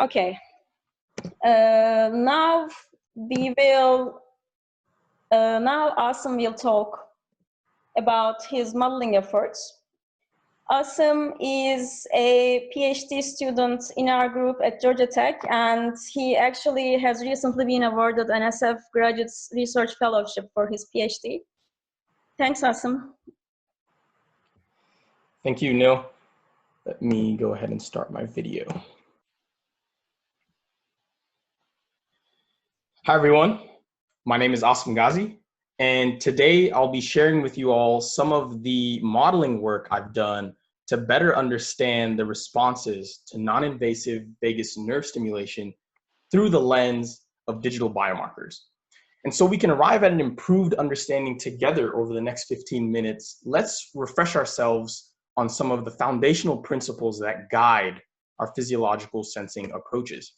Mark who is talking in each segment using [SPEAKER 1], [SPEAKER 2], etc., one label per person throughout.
[SPEAKER 1] Okay. Now we will. Now Asim will talk about his modeling efforts. Asim is a PhD student in our group at Georgia Tech, and he actually has recently been awarded an SF Graduate Research Fellowship for his PhD. Thanks, Asim.
[SPEAKER 2] Thank you, Nil. Let me go ahead and start my video. Hi, everyone. My name is Asim Gazi, and today I'll be sharing with you all some of the modeling work I've done to better understand the responses to non-invasive vagus nerve stimulation through the lens of digital biomarkers. And so we can arrive at an improved understanding together over the next 15 minutes. Let's refresh ourselves on some of the foundational principles that guide our physiological sensing approaches.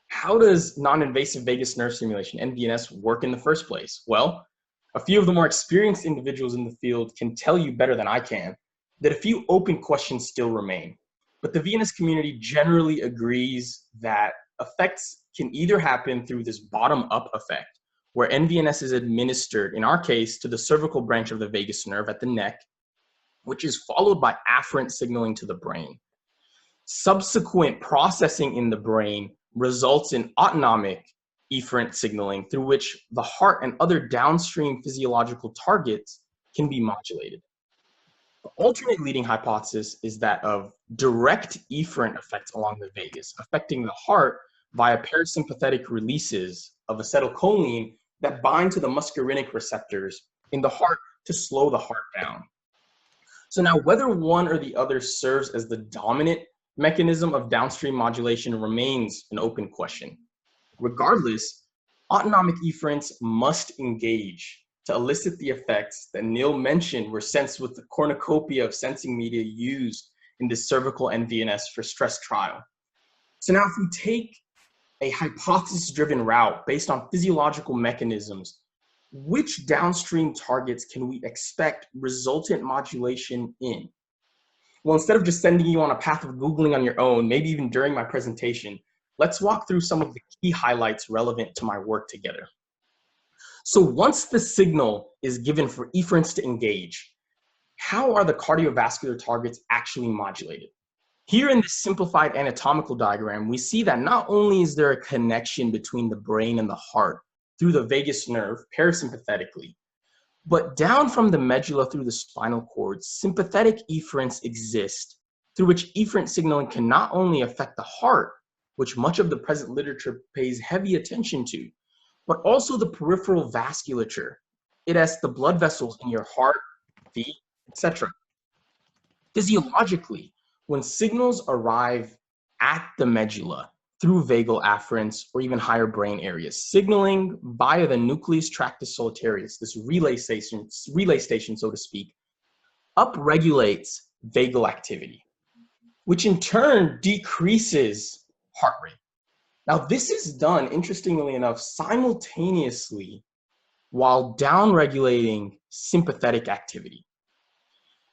[SPEAKER 2] How does non-invasive vagus nerve stimulation, NVNS, work in the first place? Well, a few of the more experienced individuals in the field can tell you better than I can that a few open questions still remain. But the VNS community generally agrees that effects can either happen through this bottom-up effect, where NVNS is administered, in our case, to the cervical branch of the vagus nerve at the neck, which is followed by afferent signaling to the brain. Subsequent processing in the brain results in autonomic efferent signaling through which the heart and other downstream physiological targets can be modulated. The alternate leading hypothesis is that of direct efferent effects along the vagus, affecting the heart via parasympathetic releases of acetylcholine that bind to the muscarinic receptors in the heart to slow the heart down. So now whether one or the other serves as the dominant mechanism of downstream modulation remains an open question. Regardless, autonomic efferents must engage to elicit the effects that Neil mentioned were sensed with the cornucopia of sensing media used in the cervical NVNS for stress trial. So now if we take a hypothesis-driven route based on physiological mechanisms, which downstream targets can we expect resultant modulation in? Well, instead of just sending you on a path of Googling on your own, maybe even during my presentation, let's walk through some of the key highlights relevant to my work together. So once the signal is given for efferents to engage, how are the cardiovascular targets actually modulated? Here in this simplified anatomical diagram, we see that not only is there a connection between the brain and the heart through the vagus nerve parasympathetically, but down from the medulla through the spinal cord, sympathetic efferents exist through which efferent signaling can not only affect the heart, which much of the present literature pays heavy attention to, but also the peripheral vasculature. It has the blood vessels in your heart, feet, etc. Physiologically, when signals arrive at the medulla through vagal afferents or even higher brain areas, signaling via the nucleus tractus solitarius, this relay station, so to speak, upregulates vagal activity, which in turn decreases heart rate. Now, this is done, interestingly enough, simultaneously while downregulating sympathetic activity.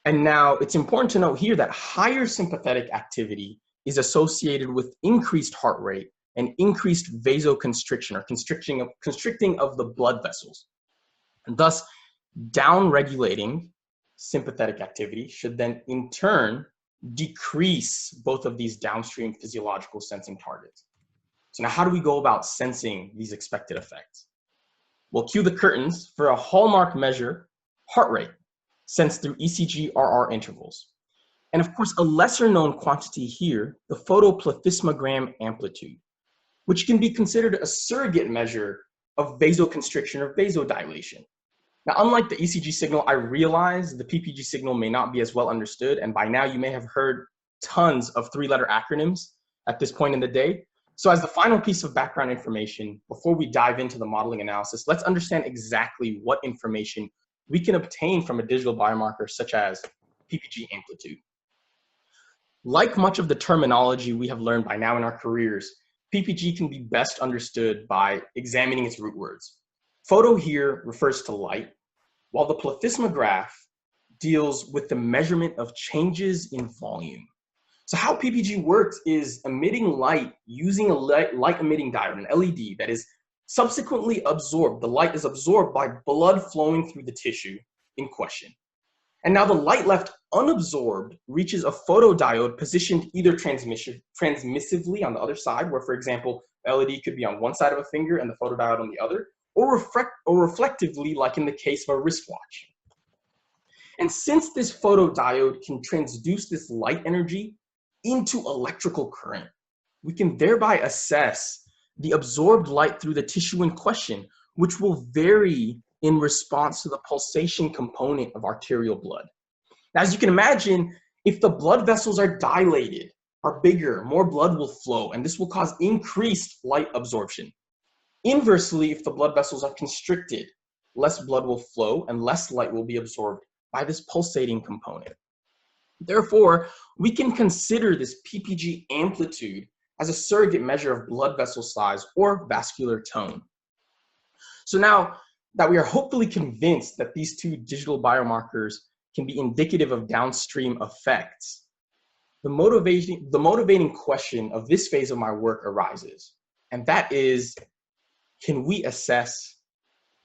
[SPEAKER 2] And now it's important to note here that higher sympathetic activity is associated with increased heart rate and increased vasoconstriction, or constricting of the blood vessels. And thus, downregulating sympathetic activity should then in turn decrease both of these downstream physiological sensing targets. So now how do we go about sensing these expected effects? Well, cue the curtains for a hallmark measure, heart rate, sensed through ECG-RR intervals. And of course, a lesser known quantity here, the photoplethysmogram amplitude, which can be considered a surrogate measure of vasoconstriction or vasodilation. Now, unlike the ECG signal, I realize the PPG signal may not be as well understood, and by now you may have heard tons of three-letter acronyms at this point in the day. So as the final piece of background information, before we dive into the modeling analysis, let's understand exactly what information we can obtain from a digital biomarker such as PPG amplitude. Like much of the terminology we have learned by now in our careers, PPG can be best understood by examining its root words. Photo here refers to light, while the plethysmograph deals with the measurement of changes in volume. So how PPG works is emitting light using a light emitting diode, an LED, that is subsequently absorbed. The light is absorbed by blood flowing through the tissue in question. And now the light left unabsorbed reaches a photodiode positioned either transmissively on the other side, where, for example, the LED could be on one side of a finger and the photodiode on the other, or reflectively, like in the case of a wristwatch. And since this photodiode can transduce this light energy into electrical current, we can thereby assess the absorbed light through the tissue in question, which will vary in response to the pulsation component of arterial blood. Now, as you can imagine, if the blood vessels are dilated, are bigger, more blood will flow, and this will cause increased light absorption. Inversely, if the blood vessels are constricted, less blood will flow and less light will be absorbed by this pulsating component. Therefore, we can consider this PPG amplitude as a surrogate measure of blood vessel size or vascular tone. So now that we are hopefully convinced that these two digital biomarkers can be indicative of downstream effects, the motivating question of this phase of my work arises, and that is, can we assess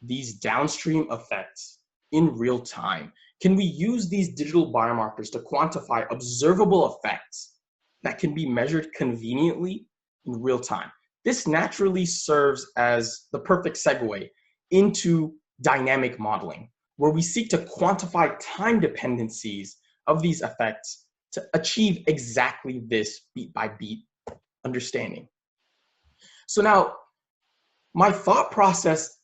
[SPEAKER 2] these downstream effects in real time? Can we use these digital biomarkers to quantify observable effects that can be measured conveniently in real time? This naturally serves as the perfect segue into dynamic modeling, where we seek to quantify time dependencies of these effects to achieve exactly this beat by beat understanding. So now, my thought process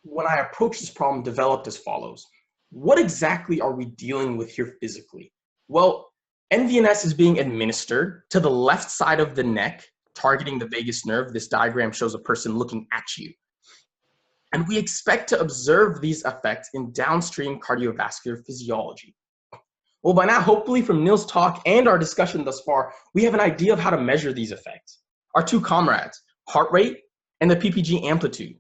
[SPEAKER 2] when I approach this problem developed as follows. What exactly are we dealing with here physically? Well, NVNS is being administered to the left side of the neck, targeting the vagus nerve. This diagram shows a person looking at you. And we expect to observe these effects in downstream cardiovascular physiology. Well, by now, hopefully from Neil's talk and our discussion thus far, we have an idea of how to measure these effects. Our two comrades, heart rate and the PPG amplitude.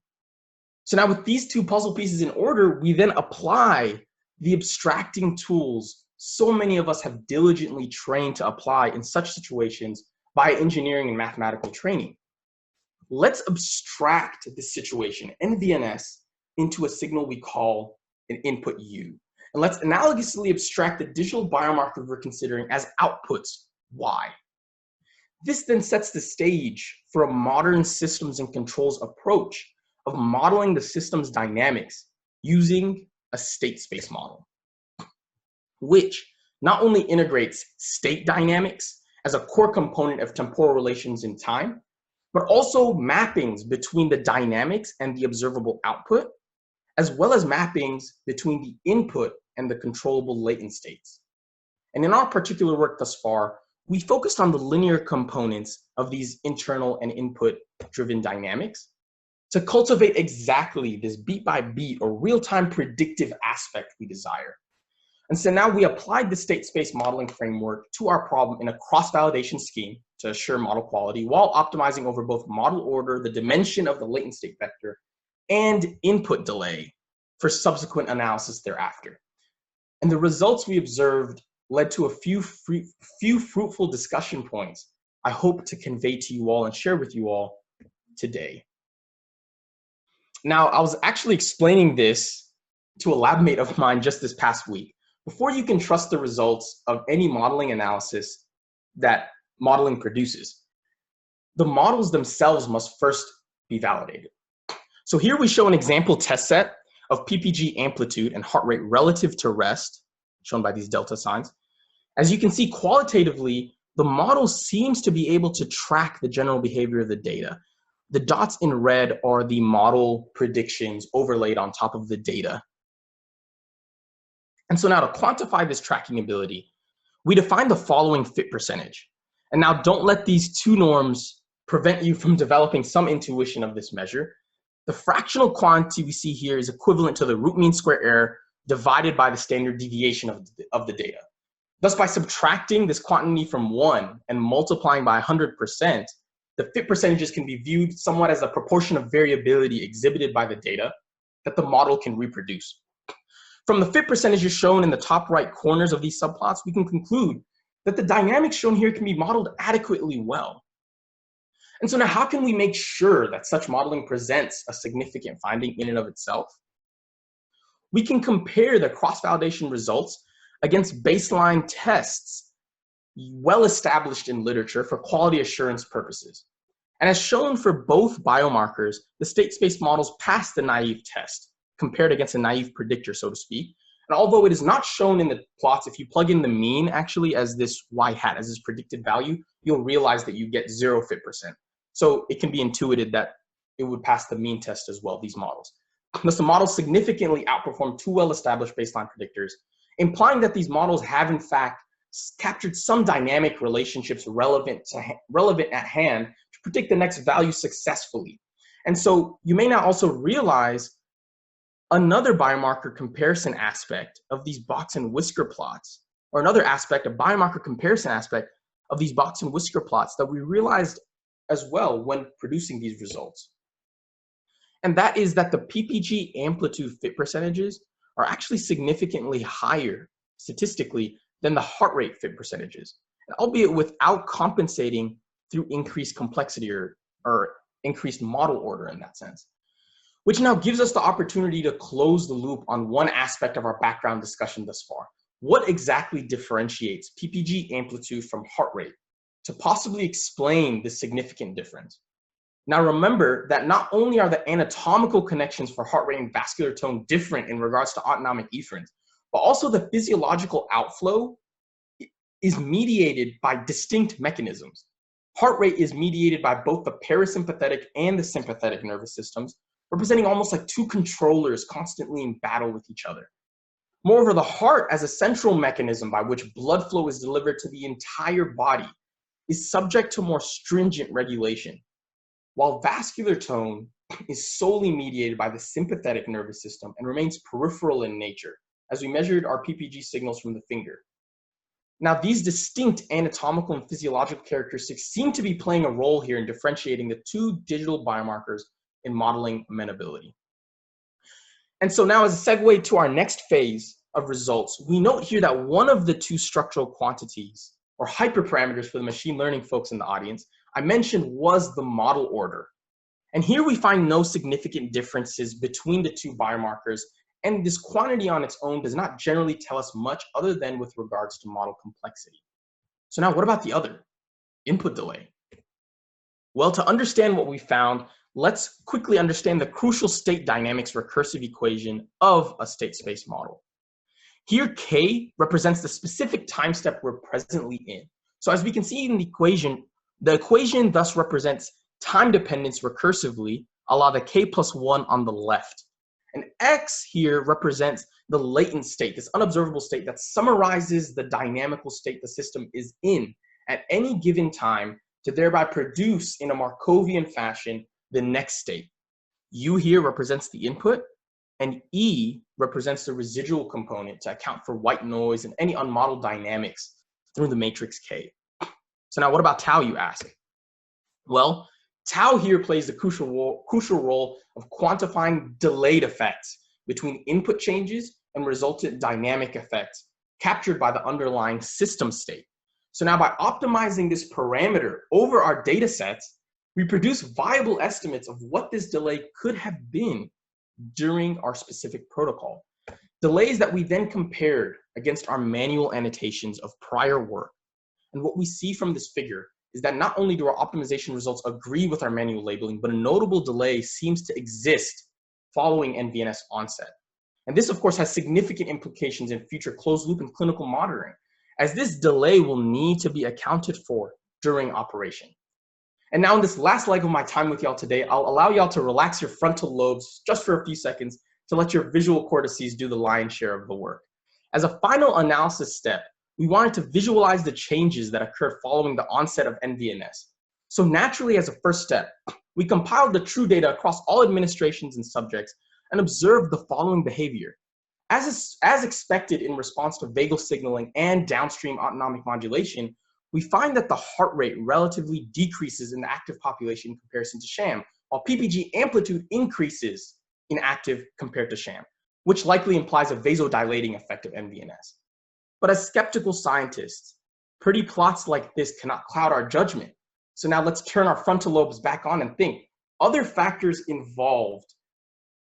[SPEAKER 2] So now with these two puzzle pieces in order, we then apply the abstracting tools so many of us have diligently trained to apply in such situations by engineering and mathematical training. Let's abstract this situation, NVNS, into a signal we call an input U. And let's analogously abstract the digital biomarker we're considering as outputs, Y. This then sets the stage for a modern systems and controls approach of modeling the system's dynamics using a state space model, which not only integrates state dynamics as a core component of temporal relations in time, but also mappings between the dynamics and the observable output, as well as mappings between the input and the controllable latent states. And in our particular work thus far, we focused on the linear components of these internal and input-driven dynamics to cultivate exactly this beat by beat or real-time predictive aspect we desire. And so now we applied the state space modeling framework to our problem in a cross-validation scheme to assure model quality while optimizing over both model order, the dimension of the latent state vector, and input delay for subsequent analysis thereafter. And the results we observed led to a few fruitful discussion points I hope to convey to you all and share with you all today. Now, I was actually explaining this to a lab mate of mine just this past week. Before you can trust the results of any modeling analysis that modeling produces, the models themselves must first be validated. So here we show an example test set of PPG amplitude and heart rate relative to rest, shown by these delta signs. As you can see qualitatively, the model seems to be able to track the general behavior of the data. The dots in red are the model predictions overlaid on top of the data. And so now to quantify this tracking ability, we define the following fit percentage. And now don't let these two norms prevent you from developing some intuition of this measure. The fractional quantity we see here is equivalent to the root mean square error divided by the standard deviation of the data. Thus, by subtracting this quantity from 1 and multiplying by 100%, the fit percentages can be viewed somewhat as a proportion of variability exhibited by the data that the model can reproduce. From the fit percentages shown in the top right corners of these subplots, we can conclude that the dynamics shown here can be modeled adequately well. And so now how can we make sure that such modeling presents a significant finding in and of itself? We can compare the cross-validation results against baseline tests well established in literature for quality assurance purposes. And as shown for both biomarkers, the state space models pass the naive test, compared against a naive predictor, so to speak. And although it is not shown in the plots, if you plug in the mean actually as this y hat, as this predicted value, you'll realize that you get 0 fit percent. So it can be intuited that it would pass the mean test as well, these models. Thus, the models significantly outperform two well-established baseline predictors, implying that these models have in fact captured some dynamic relationships relevant at hand to predict the next value successfully. And so you may now also realize another biomarker comparison aspect of these box and whisker plots, or another aspect, a biomarker comparison aspect of these box and whisker plots that we realized as well when producing these results. And that is that the PPG amplitude fit percentages are actually significantly higher statistically than the heart rate fit percentages, albeit without compensating through increased complexity or increased model order in that sense. Which now gives us the opportunity to close the loop on one aspect of our background discussion thus far. What exactly differentiates PPG amplitude from heart rate to possibly explain this significant difference? Now remember that not only are the anatomical connections for heart rate and vascular tone different in regards to autonomic efferent, but also the physiological outflow is mediated by distinct mechanisms. Heart rate is mediated by both the parasympathetic and the sympathetic nervous systems, representing almost like two controllers constantly in battle with each other. Moreover, the heart as a central mechanism by which blood flow is delivered to the entire body is subject to more stringent regulation, while vascular tone is solely mediated by the sympathetic nervous system and remains peripheral in nature, as we measured our PPG signals from the finger. Now, these distinct anatomical and physiological characteristics seem to be playing a role here in differentiating the two digital biomarkers in modeling amenability. And so now, as a segue to our next phase of results, we note here that one of the two structural quantities or hyperparameters for the machine learning folks in the audience I mentioned was the model order. And here we find no significant differences between the two biomarkers, and this quantity on its own does not generally tell us much other than with regards to model complexity. So now what about the other, input delay? Well, to understand what we found, let's quickly understand the crucial state dynamics recursive equation of a state space model. Here, K represents the specific time step we're presently in. So as we can see in the equation thus represents time dependence recursively, a la the K+1 on the left. And X here represents the latent state, this unobservable state that summarizes the dynamical state the system is in at any given time to thereby produce in a Markovian fashion the next state. U here represents the input, and E represents the residual component to account for white noise and any unmodeled dynamics through the matrix K. So now what about tau, you ask? Well, tau here plays the crucial role of quantifying delayed effects between input changes and resultant dynamic effects captured by the underlying system state. So now by optimizing this parameter over our data sets, we produce viable estimates of what this delay could have been during our specific protocol. Delays that we then compared against our manual annotations of prior work. And what we see from this figure is that not only do our optimization results agree with our manual labeling, but a notable delay seems to exist following NVNS onset. And this, of course, has significant implications in future closed loop and clinical monitoring, as this delay will need to be accounted for during operation. And now in this last leg of my time with y'all today, I'll allow y'all to relax your frontal lobes just for a few seconds to let your visual cortices do the lion's share of the work. As a final analysis step, we wanted to visualize the changes that occurred following the onset of NVNS. So naturally, as a first step, we compiled the true data across all administrations and subjects and observed the following behavior. As expected in response to vagal signaling and downstream autonomic modulation, we find that the heart rate relatively decreases in the active population in comparison to sham, while PPG amplitude increases in active compared to sham, which likely implies a vasodilating effect of NVNS. But as skeptical scientists, Pretty plots like this cannot cloud our judgment. So now let's turn our frontal lobes back on and think. Other factors involved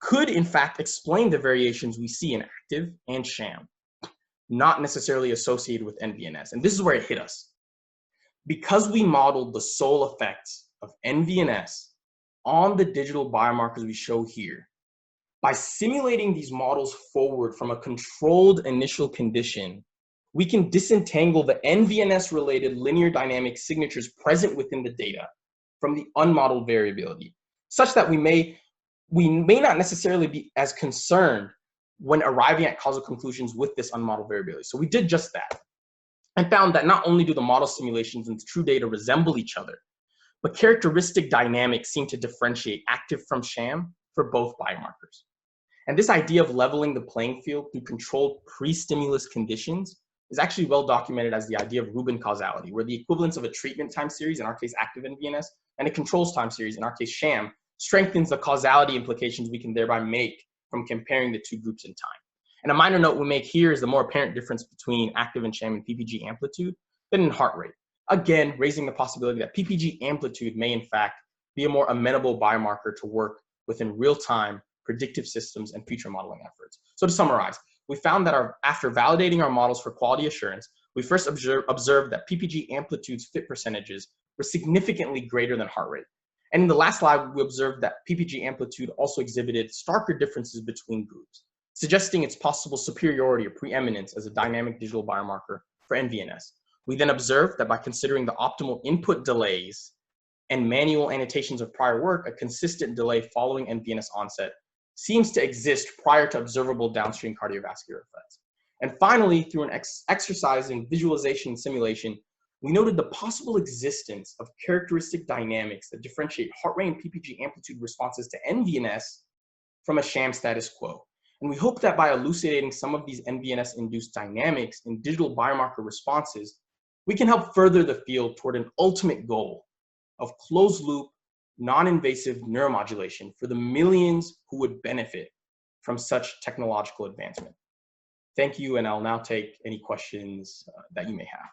[SPEAKER 2] could in fact explain the variations we see in active and sham, not necessarily associated with NVNS. And this is where it hit us. Because we modeled the sole effects of NVNS on the digital biomarkers we show here, by simulating these models forward from a controlled initial condition, we can disentangle the NVNS-related linear dynamic signatures present within the data from the unmodeled variability, such that we may not necessarily be as concerned when arriving at causal conclusions with this unmodeled variability. So we did just that and found that not only do the model simulations and the true data resemble each other, but characteristic dynamics seem to differentiate active from sham for both biomarkers. And this idea of leveling the playing field through controlled pre-stimulus conditions is actually well documented as the idea of Rubin causality, where the equivalence of a treatment time series, in our case active NVNS, and a controls time series, in our case sham, strengthens the causality implications we can thereby make from comparing the two groups in time. And a minor note we make here is the more apparent difference between active and sham in PPG amplitude than in heart rate. Again, raising the possibility that PPG amplitude may in fact be a more amenable biomarker to work within real-time predictive systems and future modeling efforts. So to summarize, we found that after validating our models for quality assurance, we first observed that PPG amplitude's fit percentages were significantly greater than heart rate. And in the last slide, we observed that PPG amplitude also exhibited starker differences between groups, suggesting its possible superiority or preeminence as a dynamic digital biomarker for NVNS. We then observed that by considering the optimal input delays and manual annotations of prior work, a consistent delay following NVNS onset seems to exist prior to observable downstream cardiovascular effects. And finally, through an exercise in visualization and simulation, we noted the possible existence of characteristic dynamics that differentiate heart rate and PPG amplitude responses to NVNS from a sham status quo. And we hope that by elucidating some of these NVNS-induced dynamics in digital biomarker responses, we can help further the field toward an ultimate goal of closed-loop, non-invasive neuromodulation for the millions who would benefit from such technological advancement. Thank you, and I'll now take any questions that you may have.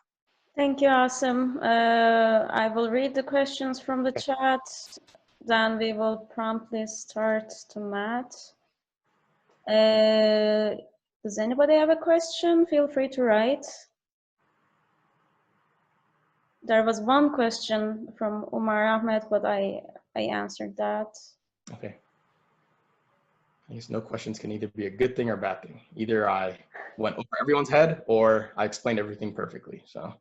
[SPEAKER 1] Thank you, Asim. I will read the questions from the chat, then we will promptly start to Matt. Does anybody have a question? Feel free to write. There was one question from Umar Ahmed, but I answered that.
[SPEAKER 2] Okay. I guess no questions can either be a good thing or a bad thing. Either I went over everyone's head or I explained everything perfectly, so.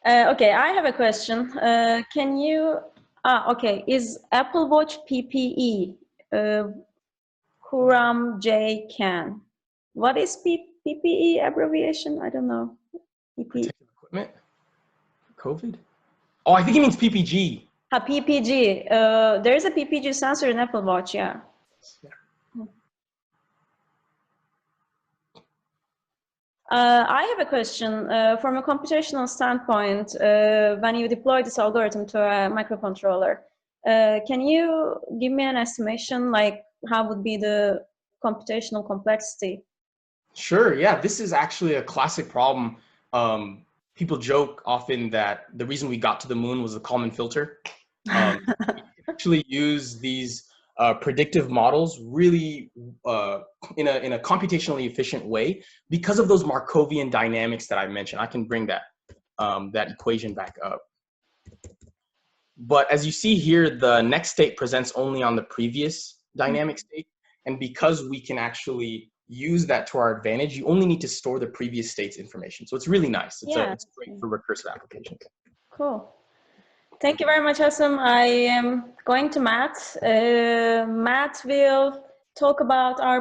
[SPEAKER 1] Okay, I have a question. Can you, okay, is Apple Watch PPE, Huram J. Can? What is PPE abbreviation? I don't know.
[SPEAKER 2] Protective equipment? COVID? Oh, I think he means PPG.
[SPEAKER 1] PPG. There is a PPG sensor in Apple Watch, yeah. I have a question. From a computational standpoint, when you deploy this algorithm to a microcontroller, can you give me an estimation, like how would be the computational complexity?
[SPEAKER 2] Sure, yeah, this is actually a classic problem. People joke often that the reason we got to the moon was the Kalman filter. We actually use these predictive models really in a computationally efficient way because of those Markovian dynamics that I mentioned. I can bring that equation back up. But as you see here, the next state presents only on the previous dynamic state. And because we can actually use that to our advantage, you only need to store the previous state's information. So it's really nice. It's great for recursive applications.
[SPEAKER 1] Cool. Thank you very much, Asim. I am going to Matt. Matt will talk about our